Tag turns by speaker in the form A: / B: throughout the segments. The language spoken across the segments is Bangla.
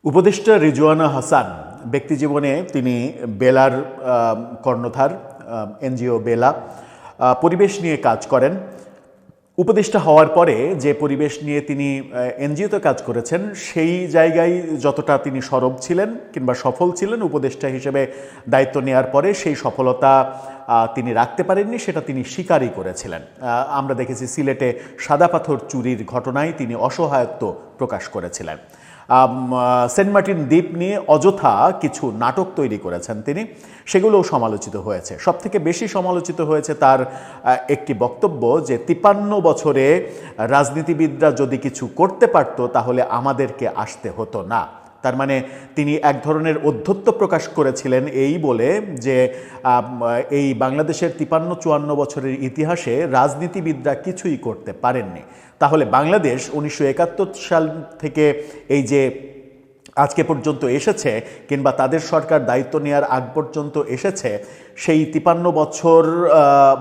A: উপদেষ্টা রিজওয়ানা হাসান ব্যক্তিজীবনে তিনি বেলার কর্ণধার, এনজিও বেলা পরিবেশ নিয়ে কাজ করেন। উপদেষ্টা হওয়ার পরে যে পরিবেশ নিয়ে তিনি এনজিওতে কাজ করেছেন সেই জায়গায় যতটা তিনি সরব ছিলেন কিংবা সফল ছিলেন, উপদেষ্টা হিসেবে দায়িত্ব নেওয়ার পরে সেই সফলতা তিনি রাখতে পারেননি, সেটা তিনি স্বীকারই করেছিলেন। আমরা দেখেছি সিলেটে সাদা পাথর চুরির ঘটনায় তিনি অসহায়ত্ব প্রকাশ করেছিলেন। সেন্ট মার্টিন দ্বীপ নিয়ে অযথা কিছু নাটক তৈরি করেছেন তিনি, সেগুলোও সমালোচিত হয়েছে। সবথেকে বেশি সমালোচিত হয়েছে তার একটি বক্তব্য যে 53 বছরে রাজনীতিবিদরা যদি কিছু করতে পারত তাহলে আমাদেরকে আসতে হতো না। তার মানে তিনি এক ধরনের অধ্যত্ব প্রকাশ করেছিলেন এই বলে যে এই বাংলাদেশের 53-54 বছরের ইতিহাসে রাজনীতিবিদরা কিছুই করতে পারেননি। তাহলে বাংলাদেশ 1971 সাল থেকে এই যে আজকে পর্যন্ত এসেছে, কিংবা তাদের সরকার দায়িত্ব নেওয়ার আগ পর্যন্ত এসেছে, সেই 53 বছর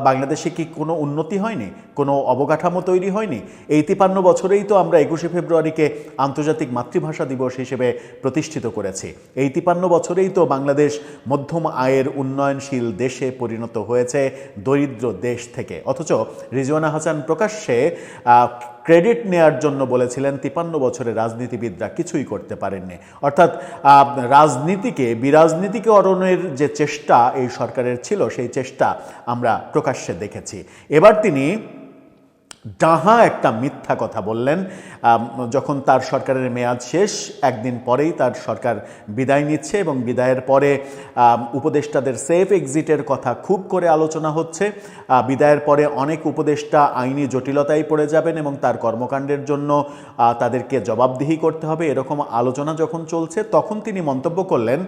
A: বাংলাদেশে কি কোনো উন্নতি হয়নি, কোনো অবকাঠামো তৈরি হয়নি? এই 53 বছরেই তো আমরা 21শে ফেব্রুয়ারিকে আন্তর্জাতিক মাতৃভাষা দিবস হিসেবে প্রতিষ্ঠিত করেছি। এই 53 বছরেই তো বাংলাদেশ মধ্যম আয়ের উন্নয়নশীল দেশে পরিণত হয়েছে দরিদ্র দেশ থেকে। অথচ রিজওয়ানা হাসান প্রকাশ্যে ক্রেডিট নেয়ার জন্য বলেছিলেন 53 বছরে রাজনীতিবিদরা কিছুই করতে পারেননি। অর্থাৎ রাজনীতিকে বিরাজনীতিকরণের যে চেষ্টা এই সরকারের ছিল, সেই চেষ্টা আমরা প্রকাশ্যে দেখেছি। এবার তিনি ডাহা একটা মিথ্যা কথা বললেন। যখন তার সরকারের মেয়াদ শেষ, একদিন পরেই তার সরকার বিদায় নিচ্ছে এবং বিদায়ের পরে উপদেষ্টাদের সেফ এক্সিটের কথা খুব করে আলোচনা হচ্ছে। বিদায়ের পরে অনেক উপদেষ্টা আইনি জটিলতায় পড়ে যাবেন এবং তার কর্মকাণ্ডের জন্য তাদেরকে জবাবদিহি করতে হবে, এরকম আলোচনা যখন চলছে, তখন তিনি মন্তব্য করলেন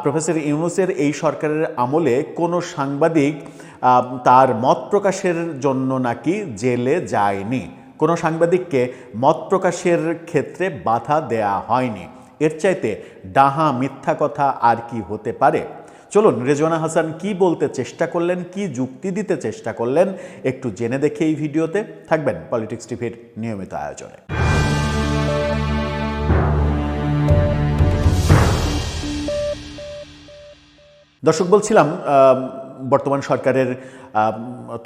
A: প্রফেসর ইউনূসের এই সরকারের আমলে কোনো সাংবাদিক তার মত প্রকাশের জন্য নাকি জেলে যায়নি, কোনো সাংবাদিককে মত প্রকাশের ক্ষেত্রে বাধা দেয়া হয়নি। এর চাইতে ডাহা মিথ্যা কথা আর কি হতে পারে? চলুন রিজওয়ানা হাসান কি বলতে চেষ্টা করলেন, কি যুক্তি দিতে চেষ্টা করলেন, একটু জেনে দেখে এই ভিডিওতে থাকবেন পলিটিক্স টিভির নিয়মিত আয়োজনে। দর্শক, বলছিলাম বর্তমান সরকারের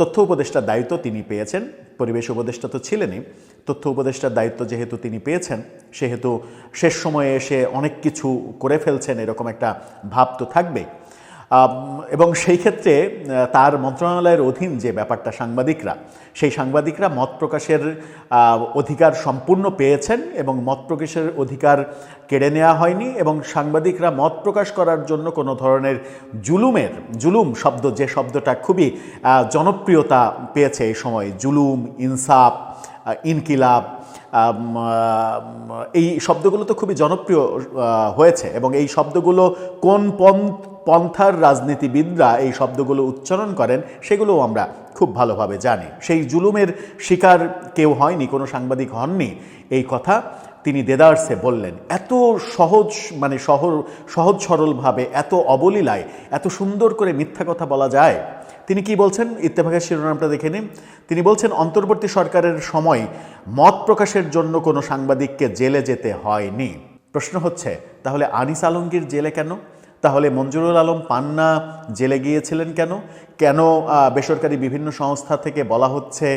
A: তথ্য উপদেষ্টার দায়িত্ব তিনি পেয়েছেন। পরিবেশ উপদেষ্টা তো ছিলেনই, তথ্য উপদেষ্টার দায়িত্ব যেহেতু তিনি পেয়েছেন, সেহেতু শেষ সময়ে এসে অনেক কিছু করে ফেলছেন এরকম একটা ভাব তো থাকবেই। এবং সেই ক্ষেত্রে তার মন্ত্রণালয়ের অধীন যে ব্যাপারটা সাংবাদিকরা, সেই সাংবাদিকরা মত প্রকাশের অধিকার সম্পূর্ণ পেয়েছেন এবং মত প্রকাশের অধিকার কেড়ে নেওয়া হয়নি। এবং সাংবাদিকরা মত প্রকাশ করার জন্য কোনো ধরনের জুলুম শব্দ, যে শব্দটা খুবই জনপ্রিয়তা পেয়েছে এই সময়, জুলুম, ইনসাফ, ইনকিলাব, এই শব্দগুলো তো খুবই জনপ্রিয় হয়েছে। এবং এই শব্দগুলো কোন পন্থার রাজনীতিবিদরা এই শব্দগুলো উচ্চারণ করেন সেগুলোও আমরা খুব ভালোভাবে জানি। সেই জুলুমের শিকার কেউ হয়নি, কোনো সাংবাদিক হননি, এই কথা তিনি দেদারসে বললেন। এত সহজ, মানে সহজ সরলভাবে, এত অবলীলায় এত সুন্দর করে মিথ্যা কথা বলা যায়? তিনি কি বলছেন, ইত্তেফাকের শিরোনামটা দেখে নিন। তিনি বলছেন, অন্তর্বর্তী সরকারের সময় মত প্রকাশের জন্য কোনো সাংবাদিককে জেলে যেতে হয়নি। প্রশ্ন হচ্ছে, তাহলে আনিস আলমগীর জেলে কেন? তাহলে মঞ্জুরুল আলম পান্না জেলে গিয়েছিলেন কেন? কেন বেসরকারি বিভিন্ন সংস্থা থেকে বলা হচ্ছে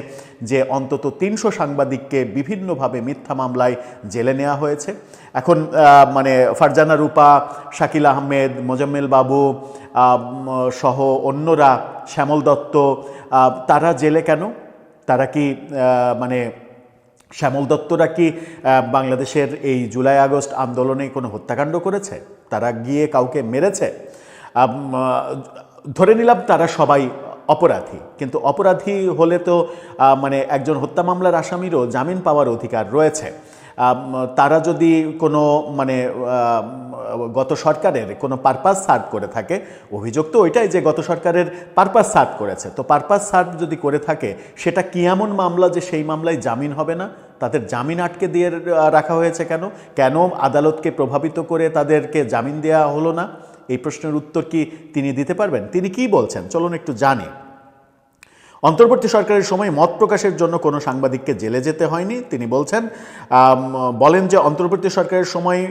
A: যে অন্তত 300 সাংবাদিককে বিভিন্নভাবে মিথ্যা মামলায় জেলে নেওয়া হয়েছে? এখন মানে ফারজানা রূপা, শাকিল আহমেদ, মোজাম্মেল বাবু সহ অন্যরা, শ্যামল দত্ত, তারা জেলে কেন? তারা কি মানে শ্যামল দত্তরা কি বাংলাদেশের এই জুলাই আগস্ট আন্দোলনে কোনো হত্যাকাণ্ড করেছে? তারা গিয়ে কাউকে মেরেছে? ধরে নিলাম তারা সবাই অপরাধী, কিন্তু অপরাধী হলে তো মানে একজন হত্যা মামলার আসামিরও জামিন পাওয়ার অধিকার রয়েছে। তারা যদি কোনো মানে গত সরকারের কোনো পারপাস সার্ভ করে থাকে, অভিযোগ তো ওইটাই যে গত সরকারের পারপাস সার্ভ করেছে, তো পারপাস সার্ভ যদি করে থাকে সেটা কি এমন মামলা যে সেই মামলায় জামিন হবে না? তাদের জামিন আটকে দিয়ে রাখা হয়েছে কেন? কেন আদালতকে প্রভাবিত করে তাদেরকে জামিন দেওয়া হলো না? এই প্রশ্নের উত্তর কি তিনি দিতে পারবেন? তিনি কি বলছেন চলুন একটু জানি। অন্তর্বর্তী সরকারের সময় মত প্রকাশের জন্য কোনো সাংবাদিককে জেলে যেতে হয়নি। তিনি বলেন যে অন্তর্বর্তী সরকারের সময়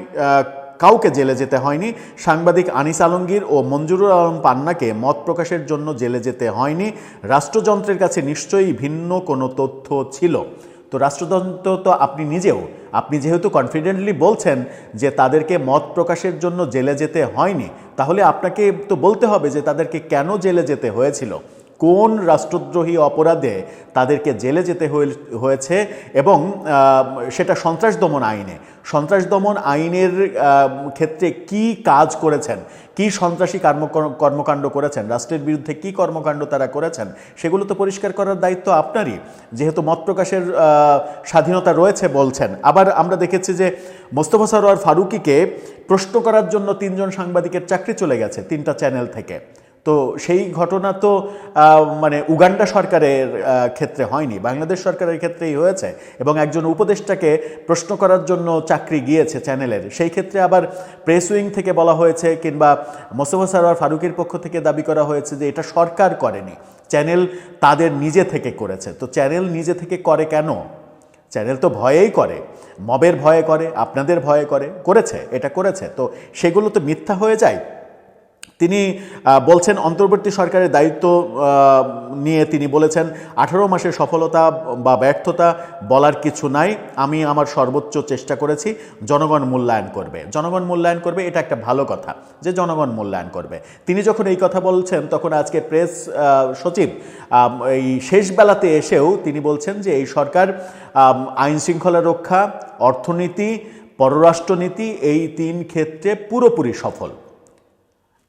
A: কাউকে জেলে যেতে হয়নি। সাংবাদিক আনিস আলমগীর ও মঞ্জুরুল আলম পান্নাকে মত প্রকাশের জন্য জেলে যেতে হয়নি। রাষ্ট্রযন্ত্রের কাছে নিশ্চয়ই ভিন্ন কোনো তথ্য ছিল। তো রাষ্ট্রযন্ত্র তো আপনি নিজেও, আপনি যেহেতু কনফিডেন্টলি বলছেন যে তাদেরকে মত প্রকাশের জন্য জেলে যেতে হয়নি, তাহলে আপনাকে তো বলতে হবে যে তাদেরকে কেন জেলে যেতে হয়েছিল, কোন রাষ্ট্রদ্রোহী অপরাধে তাদেরকে জেলে যেতে হয়েছে, এবং সেটা সন্ত্রাস দমন আইনে, সন্ত্রাস দমন আইনের ক্ষেত্রে কি কাজ করেছেন, কি সন্ত্রাসী কর্মকাণ্ড করেছেন, রাষ্ট্রের বিরুদ্ধে কি কর্মকাণ্ড তারা করেছেন, সেগুলো তো পরিষ্কার করার দায়িত্ব আপনারই, যেহেতু মত প্রকাশের স্বাধীনতা রয়েছে বলছেন। আবার আমরা দেখেছি যে মোস্তফা সরোয়ার ফারুকীকে প্রশ্ন করার জন্য 3 জন সাংবাদিকের চাকরি চলে গেছে 3টা চ্যানেল থেকে। তো সেই ঘটনা তো মানে উগান্ডা সরকারের ক্ষেত্রে হয়নি, বাংলাদেশ সরকারের ক্ষেত্রেই হয়েছে, এবং একজন উপদেষ্টাকে প্রশ্ন করার জন্য চাকরি গিয়েছে চ্যানেলের। সেই ক্ষেত্রে আবার প্রেস উইং থেকে বলা হয়েছে, কিংবা মোস্তফা সরোয়ার ফারুকীর পক্ষ থেকে দাবি করা হয়েছে যে এটা সরকার করেনি, চ্যানেল তাদের নিজে থেকে করেছে। তো চ্যানেল নিজে থেকে করে কেন? চ্যানেল তো ভয়েই করে, মবের ভয়ে করে, আপনাদের ভয়ে করেছে, এটা করেছে, তো সেগুলো তো মিথ্যা হয়ে যায়। তিনি বলছেন অন্তর্বর্তী সরকারের দায়িত্ব নিয়ে তিনি বলেছেন 18 মাসের সফলতা বা ব্যর্থতা বলার কিছু নাই, আমি আমার সর্বোচ্চ চেষ্টা করেছি, জনগণ মূল্যায়ন করবে। জনগণ মূল্যায়ন করবে, এটা একটা ভালো কথা যে জনগণ মূল্যায়ন করবে। তিনি যখন এই কথা বলছেন তখন আজকে প্রেস সচিব এই শেষ বেলাতে এসেও তিনি বলছেন যে এই সরকার আইন শৃঙ্খলা রক্ষা, অর্থনীতি, পররাষ্ট্রনীতি এই 3 ক্ষেত্রে পুরোপুরি সফল।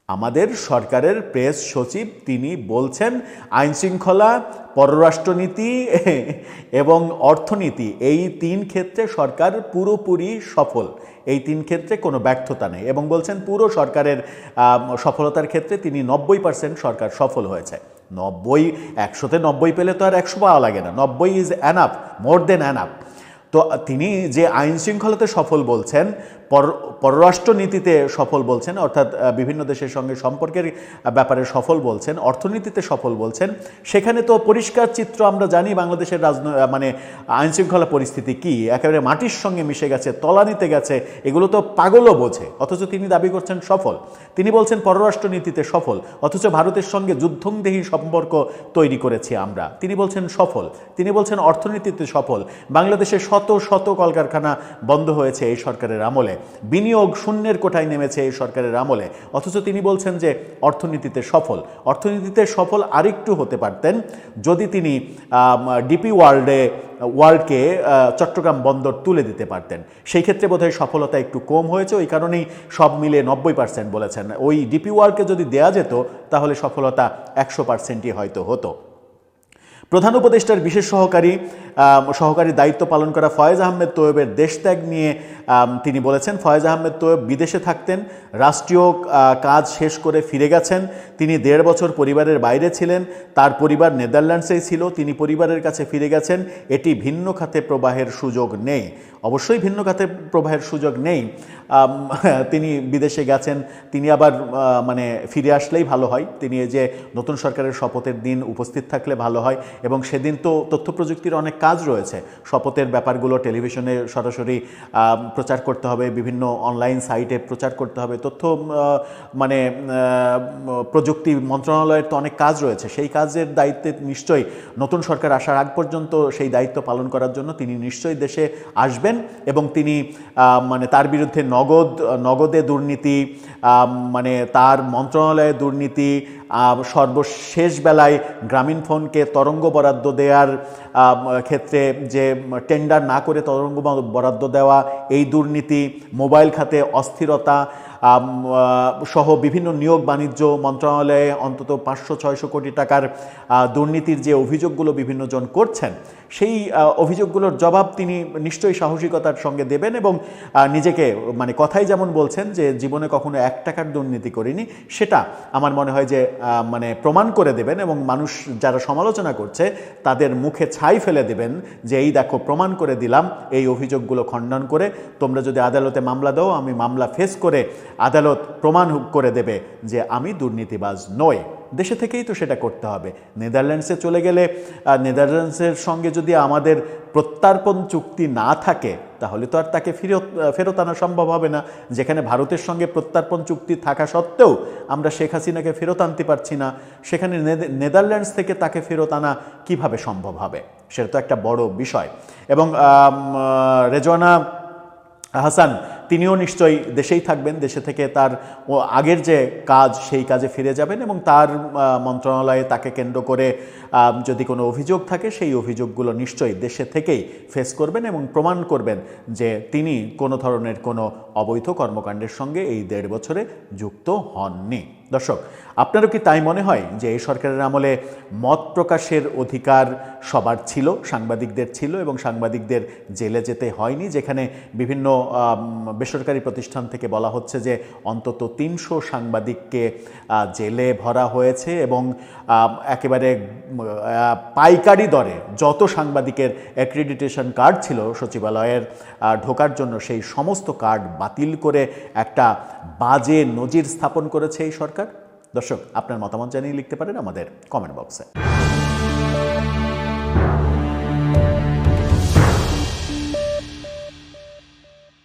A: আমাদের সরকারের প্রেস সচিব তিনি বলছেন আইনশৃঙ্খলা, পররাষ্ট্রনীতি এবং অর্থনীতি এই 3 ক্ষেত্রে সরকার পুরোপুরি সফল, এই 3 ক্ষেত্রে কোনো ব্যর্থতা নেই, এবং বলছেন পুরো সরকারের সফলতার ক্ষেত্রে তিনি 90% সরকার সফল হয়েছে। 90, 100তে 90 পেলে তো আর 100 পাওয়া লাগে না, 90 is enough, more than enough. তো তিনি যে আইন শৃঙ্খলাতে সফল বলছেন, পররাষ্ট্রনীতিতে সফল বলছেন, অর্থাৎ বিভিন্ন দেশের সঙ্গে সম্পর্কের ব্যাপারে সফল বলছেন, অর্থনীতিতে সফল বলছেন, সেখানে তো পরিষ্কার চিত্র আমরা জানি বাংলাদেশের মানে আইন শৃঙ্খলা পরিস্থিতি কি, একেবারে মাটির সঙ্গে মিশে গেছে, তলানিতে গেছে, এগুলো তো পাগলও বোঝে, অথচ তিনি দাবি করছেন সফল। তিনি বলছেন পররাষ্ট্রনীতিতে সফল, অথচ ভারতের সঙ্গে যুদ্ধংদেহী সম্পর্ক তৈরি করেছি আমরা, তিনি বলছেন সফল। তিনি বলছেন অর্থনীতিতে সফল, বাংলাদেশে শত শত কলকারখানা বন্ধ হয়েছে এই সরকারের আমলে, বিনিয়োগ শূন্যের কোঠায় নেমেছে এই সরকারের আমলে, অথচ তিনি বলছেন যে অর্থনীতিতে সফল। অর্থনীতিতে সফল আরেকটু হতে পারতেন যদি তিনি ডিপি ওয়ার্ল্ডকে চট্টগ্রাম বন্দর তুলে দিতে পারতেন, সেই ক্ষেত্রে বোধহয় সফলতা একটু কম হয়েছে, ওই কারণেই সব মিলে 90% বলেছেন। ওই ডিপি ওয়ার্ল্ডকে যদি দেয়া যেত তাহলে সফলতা 100%ই হয়তো হতো। প্রধান উপদেষ্টার বিশেষ সহকারী দায়িত্ব পালন করা ফয়েজ আহমেদ তোয়েবের দেশত্যাগ নিয়ে তিনি বলেছেন, ফয়েজ আহমেদ তোয়েব বিদেশে থাকতেন, রাষ্ট্রীয় কাজ শেষ করে ফিরে গেছেন। তিনি 1.5 বছর পরিবারের বাইরে ছিলেন, তার পরিবার নেদারল্যান্ডসেই ছিল, তিনি পরিবারের কাছে ফিরে গেছেন, এটি ভিন্ন খাতে প্রবাহের সুযোগ নেই। অবশ্যই ভিন্ন খাতে প্রবাহের সুযোগ নেই, তিনি বিদেশে গেছেন, তিনি আবার মানে ফিরে আসলেই ভালো হয়, তিনি এই যে নতুন সরকারের শপথের দিন উপস্থিত থাকলে ভালো হয়, এবং সেদিন তো তথ্য প্রযুক্তির অনেক কাজ রয়েছে, শপথের ব্যাপারগুলো টেলিভিশনে সরাসরি প্রচার করতে হবে, বিভিন্ন অনলাইন সাইটে প্রচার করতে হবে, তথ্য মানে প্রযুক্তি মন্ত্রণালয়ের তো অনেক কাজ রয়েছে, সেই কাজের দায়িত্বে নিশ্চয়ই নতুন সরকার আসার আগ পর্যন্ত সেই দায়িত্ব পালন করার জন্য তিনি নিশ্চয়ই দেশে আসবেন, এবং তিনি মানে তার বিরুদ্ধে নগদে দুর্নীতি, মানে তার মন্ত্রণালয়ে দুর্নীতি, সর্বশেষ বেলায় গ্রামীণ ফোনকে তরঙ্গ বরাদ্দ দেওয়ার ক্ষেত্রে যে টেন্ডার না করে তরঙ্গ বরাদ্দ দেওয়া, এই দুর্নীতি, মোবাইল খাতে অস্থিরতা সহ বিভিন্ন নিয়োগ বাণিজ্য মন্ত্রণালয়ে অন্তত 500-600 কোটি টাকার দুর্নীতির যে অভিযোগগুলো বিভিন্নজন করছেন, সেই অভিযোগগুলোর জবাব তিনি নিশ্চয়ই সাহসিকতার সঙ্গে দেবেন, এবং নিজেকে মানে কথাই যেমন বলছেন যে জীবনে কখনো 1 টাকার দুর্নীতি করিনি, সেটা আমার মনে হয় যে মানে প্রমাণ করে দেবেন, এবং মানুষ যারা সমালোচনা করছে তাদের মুখে ছাই ফেলে দেবেন যে এই দেখো প্রমাণ করে দিলাম, এই অভিযোগগুলো খণ্ডন করে, তোমরা যদি আদালতে মামলা দাও আমি মামলা ফেস করে আদালত প্রমাণ করে দেবে যে আমি দুর্নীতিবাজ নই। দেশে থেকেই তো সেটা করতে হবে। নেদারল্যান্ডসে চলে গেলে নেদারল্যান্ডসের সঙ্গে যদি আমাদের প্রত্যর্পণ চুক্তি না থাকে তাহলে তো আর তাকে ফেরত আনা সম্ভব হবে না। যেখানে ভারতের সঙ্গে প্রত্যর্পণ চুক্তি থাকা সত্ত্বেও আমরা শেখ হাসিনাকে ফেরত আনতে পারছি না, সেখানে নেদারল্যান্ডস থেকে তাকে ফেরত আনা কিভাবে সম্ভব হবে? সেটা তো একটা বড় বিষয়। এবং রেজওয়ানা হাসান তিনিও নিশ্চয়ই দেশেই থাকবেন, দেশে থেকে তার আগের যে কাজ সেই কাজে ফিরে যাবেন এবং তার মন্ত্রণালয়ে তাকে কেন্দ্র করে যদি কোনো অভিযোগ থাকে সেই অভিযোগগুলো নিশ্চয়ই দেশে থেকেই ফেস করবেন এবং প্রমাণ করবেন যে তিনি কোনো ধরনের কোনো অবৈধ কর্মকাণ্ডের সঙ্গে এই 1.5 বছরে যুক্ত হননি। দর্শক, আপনারও কি তাই মনে হয় যে এই সরকারের আমলে মত প্রকাশের অধিকার সবার ছিল, সাংবাদিকদের ছিল এবং সাংবাদিকদের জেলে যেতে হয়নি? যেখানে বিভিন্ন বেসরকারি প্রতিষ্ঠান থেকে বলা হচ্ছে যে অন্তত 300 সাংবাদিককে জেলে ভরা হয়েছে এবং একেবারে পাইকারি দরে যত সাংবাদিকের অ্যাক্রিডিটেশন কার্ড ছিল সচিবালয়ের ঢোকার জন্য সেই সমস্ত কার্ড বাতিল করে একটা বাজে নজির স্থাপন করেছে এই সরকার। দর্শক, আপনার মতামত জানিয়ে লিখতে পারেন আমাদের কমেন্ট বক্সে।